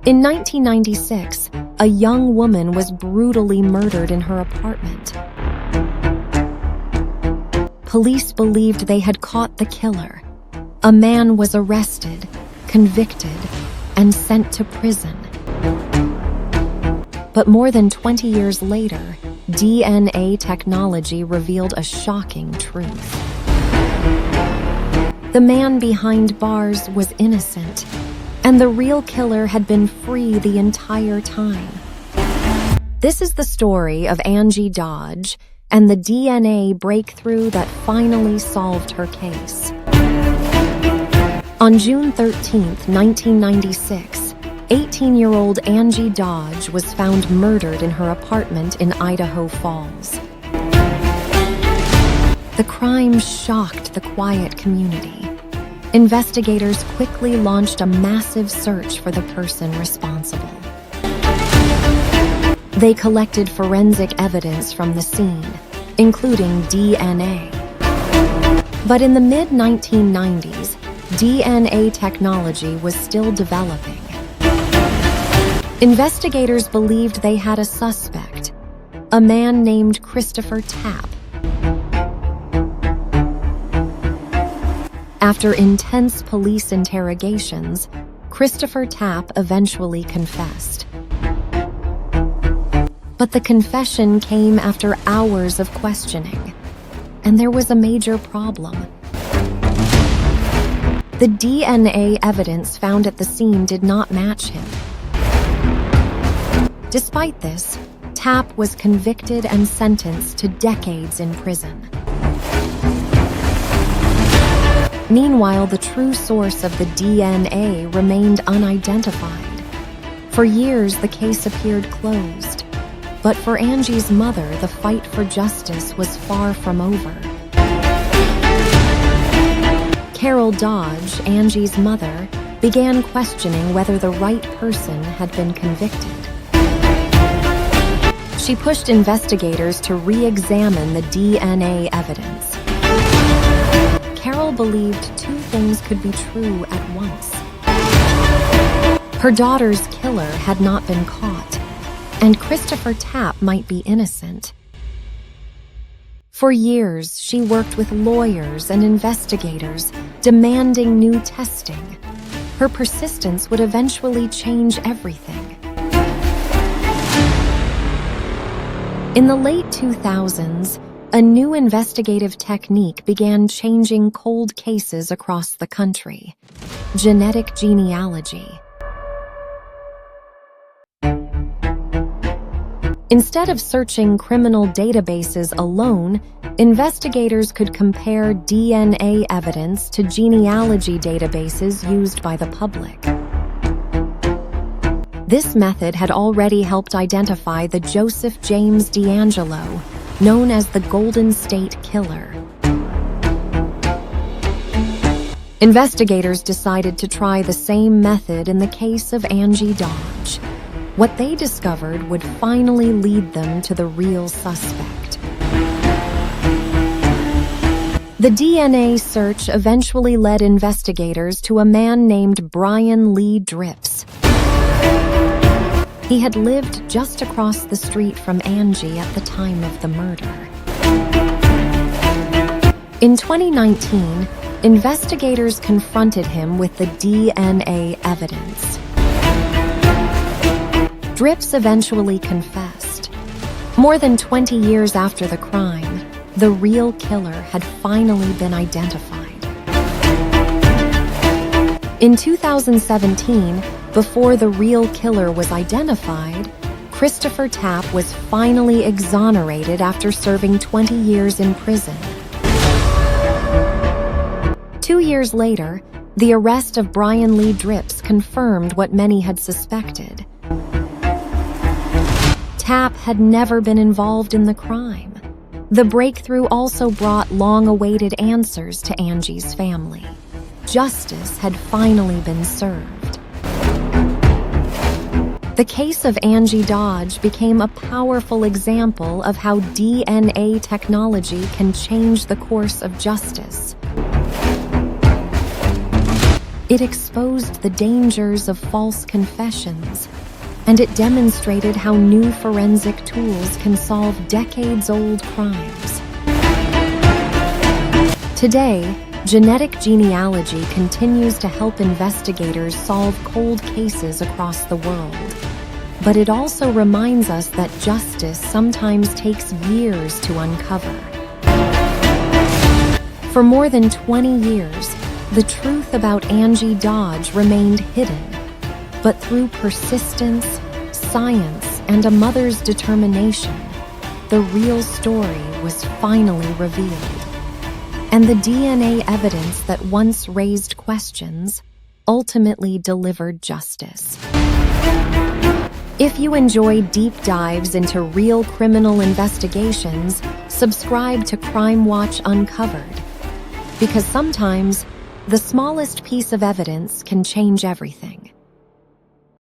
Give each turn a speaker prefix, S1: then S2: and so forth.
S1: In 1996, a young woman was brutally murdered in her apartment. Police believed they had caught the killer. A man was arrested, convicted, and sent to prison. But more than 20 years later, DNA technology revealed a shocking truth. The man behind bars was innocent, and the real killer had been free the entire time. This is the story of Angie Dodge and the DNA breakthrough that finally solved her case. On June 13, 1996, 18-year-old Angie Dodge was found murdered in her apartment in Idaho Falls. The crime shocked the quiet community. Investigators quickly launched a massive search for the person responsible. They collected forensic evidence from the scene, including DNA. But in the mid-1990s, DNA technology was still developing. Investigators believed they had a suspect, a man named Christopher Tapp. After intense police interrogations, Christopher Tapp eventually confessed. But the confession came after hours of questioning, and there was a major problem. The DNA evidence found at the scene did not match him. Despite this, Tapp was convicted and sentenced to decades in prison. Meanwhile, the true source of the DNA remained unidentified. For years, the case appeared closed. But for Angie's mother, the fight for justice was far from over. Carol Dodge, Angie's mother, began questioning whether the right person had been convicted. She pushed investigators to re-examine the DNA evidence. Carol believed two things could be true at once. Her daughter's killer had not been caught, and Christopher Tapp might be innocent. For years, she worked with lawyers and investigators, demanding new testing. Her persistence would eventually change everything. In the late 2000s, a new investigative technique began changing cold cases across the country: genetic genealogy. Instead of searching criminal databases alone, investigators could compare DNA evidence to genealogy databases used by the public. This method had already helped identify the Joseph James DeAngelo, known as the Golden State Killer. Investigators decided to try the same method in the case of Angie Dodge. What they discovered would finally lead them to the real suspect. The DNA search eventually led investigators to a man named Leigh Dripps. He had lived just across the street from Angie at the time of the murder. In 2019, investigators confronted him with the DNA evidence. Dripps eventually confessed. More than 20 years after the crime, the real killer had finally been identified. In 2017, before the real killer was identified, Christopher Tapp was finally exonerated after serving 20 years in prison. 2 years later, the arrest of Leigh Dripps confirmed what many had suspected. Tapp had never been involved in the crime. The breakthrough also brought long-awaited answers to Angie's family. Justice had finally been served. The case of Angie Dodge became a powerful example of how DNA technology can change the course of justice. It exposed the dangers of false confessions, and it demonstrated how new forensic tools can solve decades-old crimes. Today, genetic genealogy continues to help investigators solve cold cases across the world. But it also reminds us that justice sometimes takes years to uncover. For more than 20 years, the truth about Angie Dodge remained hidden. But through persistence, science, and a mother's determination, the real story was finally revealed. And the DNA evidence that once raised questions ultimately delivered justice. If you enjoy deep dives into real criminal investigations, subscribe to CrimeWatch Uncovered. Because sometimes, the smallest piece of evidence can change everything.